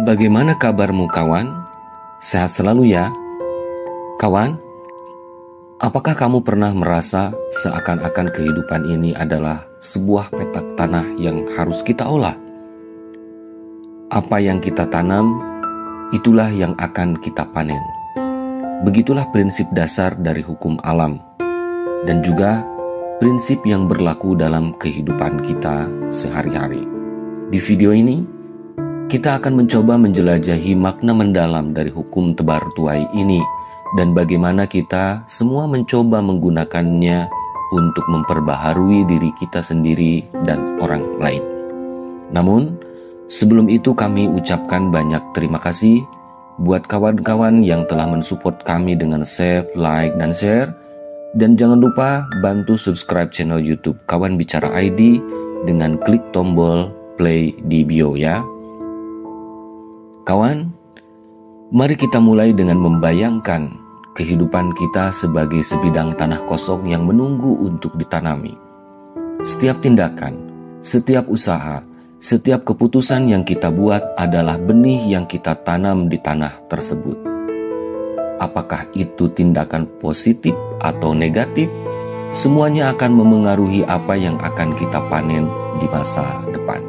Bagaimana kabarmu kawan? Sehat selalu ya? Kawan, apakah kamu pernah merasa seakan-akan kehidupan ini adalah sebuah petak tanah yang harus kita olah? Apa yang kita tanam, itulah yang akan kita panen. Begitulah prinsip dasar dari hukum alam, dan juga prinsip yang berlaku dalam kehidupan kita sehari-hari. Di video ini, kita akan mencoba menjelajahi makna mendalam dari hukum tebar tuai ini dan bagaimana kita semua mencoba menggunakannya untuk memperbaharui diri kita sendiri dan orang lain. Namun, sebelum itu kami ucapkan banyak terima kasih buat kawan-kawan yang telah mensupport kami dengan save, like, dan share. Dan jangan lupa bantu subscribe channel YouTube Kawan Bicara ID dengan klik tombol play di bio ya. Kawan, mari kita mulai dengan membayangkan kehidupan kita sebagai sebidang tanah kosong yang menunggu untuk ditanami. Setiap tindakan, setiap usaha, setiap keputusan yang kita buat adalah benih yang kita tanam di tanah tersebut. Apakah itu tindakan positif atau negatif, semuanya akan memengaruhi apa yang akan kita panen di masa depan.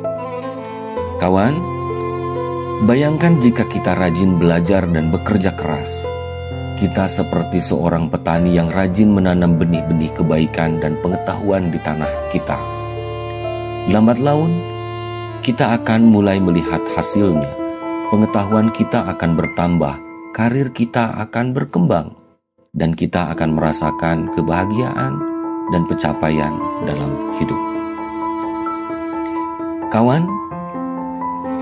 Kawan, bayangkan jika kita rajin belajar dan bekerja keras. Kita seperti seorang petani yang rajin menanam benih-benih kebaikan dan pengetahuan di tanah kita. Lambat laun, kita akan mulai melihat hasilnya. Pengetahuan kita akan bertambah, karir kita akan berkembang, dan kita akan merasakan kebahagiaan dan pencapaian dalam hidup. Kawan,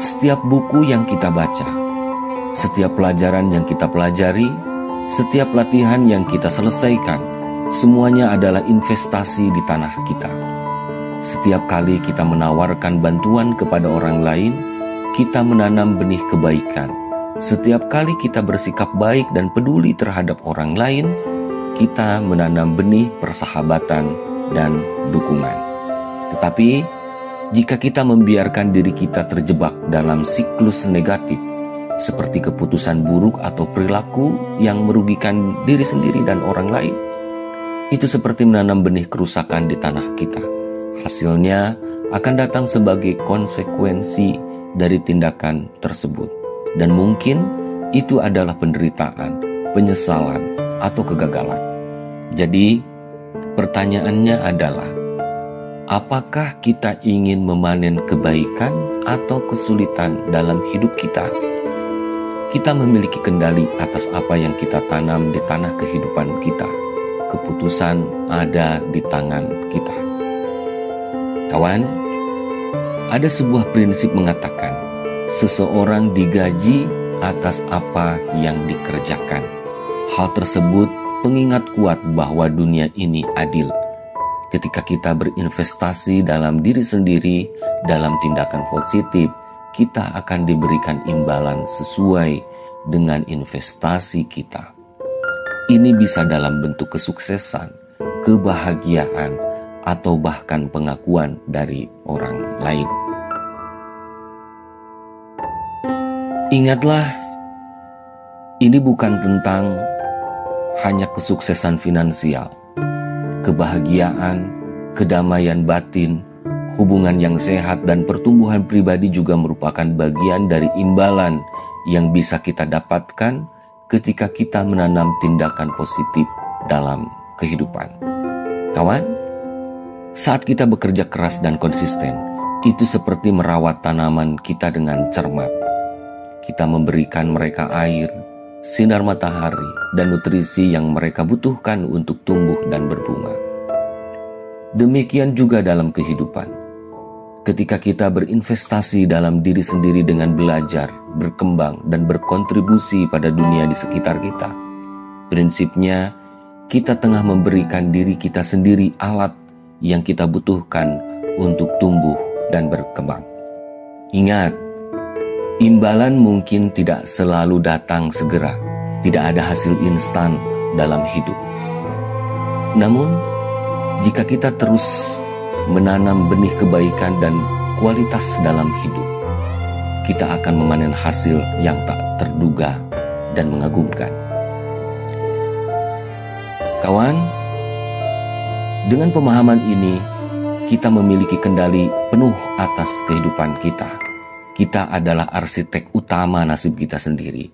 setiap buku yang kita baca, setiap pelajaran yang kita pelajari, setiap latihan yang kita selesaikan, semuanya adalah investasi di tanah kita. Setiap kali kita menawarkan bantuan kepada orang lain, kita menanam benih kebaikan. Setiap kali kita bersikap baik dan peduli terhadap orang lain, kita menanam benih persahabatan dan dukungan. Tetapi, jika kita membiarkan diri kita terjebak dalam siklus negatif, seperti keputusan buruk atau perilaku yang merugikan diri sendiri dan orang lain, itu seperti menanam benih kerusakan di tanah kita. Hasilnya akan datang sebagai konsekuensi dari tindakan tersebut. Dan mungkin itu adalah penderitaan, penyesalan, atau kegagalan. Jadi, pertanyaannya adalah, apakah kita ingin memanen kebaikan atau kesulitan dalam hidup kita? Kita memiliki kendali atas apa yang kita tanam di tanah kehidupan kita. Keputusan ada di tangan kita. Kawan, ada sebuah prinsip mengatakan, seseorang digaji atas apa yang dikerjakan. Hal tersebut pengingat kuat bahwa dunia ini adil. Ketika kita berinvestasi dalam diri sendiri, dalam tindakan positif, kita akan diberikan imbalan sesuai dengan investasi kita. Ini bisa dalam bentuk kesuksesan, kebahagiaan, atau bahkan pengakuan dari orang lain. Ingatlah, ini bukan tentang hanya kesuksesan finansial. Kebahagiaan, kedamaian batin, hubungan yang sehat, dan pertumbuhan pribadi juga merupakan bagian dari imbalan yang bisa kita dapatkan ketika kita menanam tindakan positif dalam kehidupan. Kawan, saat kita bekerja keras dan konsisten, itu seperti merawat tanaman kita dengan cermat. Kita memberikan mereka air, sinar matahari, dan nutrisi yang mereka butuhkan untuk tumbuh dan berbunga. Demikian juga dalam kehidupan. Ketika kita berinvestasi dalam diri sendiri dengan belajar, berkembang, dan berkontribusi pada dunia di sekitar kita, prinsipnya kita tengah memberikan diri kita sendiri alat yang kita butuhkan untuk tumbuh dan berkembang. Ingat, imbalan mungkin tidak selalu datang segera. Tidak ada hasil instan dalam hidup. Namun, jika kita terus menanam benih kebaikan dan kualitas dalam hidup, kita akan memanen hasil yang tak terduga dan mengagumkan. Kawan, dengan pemahaman ini, kita memiliki kendali penuh atas kehidupan kita. Kita adalah arsitek utama nasib kita sendiri.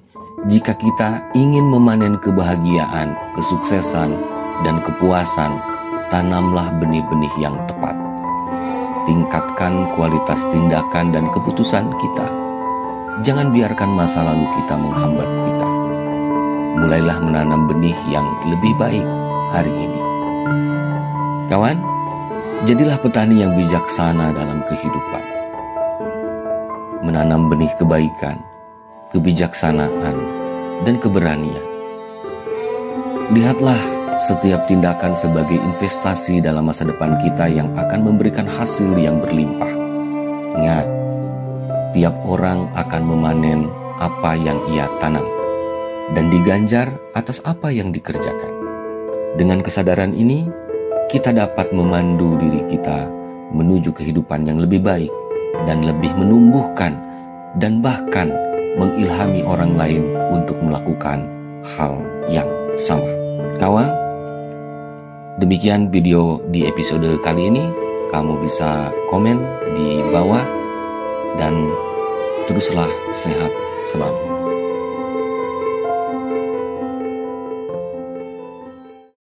Jika kita ingin memanen kebahagiaan, kesuksesan, dan kepuasan, tanamlah benih-benih yang tepat. Tingkatkan kualitas tindakan dan keputusan kita. Jangan biarkan masa lalu kita menghambat kita. Mulailah menanam benih yang lebih baik hari ini. Kawan, jadilah petani yang bijaksana dalam kehidupan. Menanam benih kebaikan, kebijaksanaan, dan keberanian. Lihatlah setiap tindakan sebagai investasi dalam masa depan kita yang akan memberikan hasil yang berlimpah. Ingat, tiap orang akan memanen apa yang ia tanam dan diganjar atas apa yang dikerjakan. Dengan kesadaran ini, kita dapat memandu diri kita menuju kehidupan yang lebih baik dan lebih menumbuhkan dan bahkan mengilhami orang lain untuk melakukan hal yang sama. Kawan, demikian video di episode kali ini. Kamu bisa komen di bawah dan teruslah sehat selalu.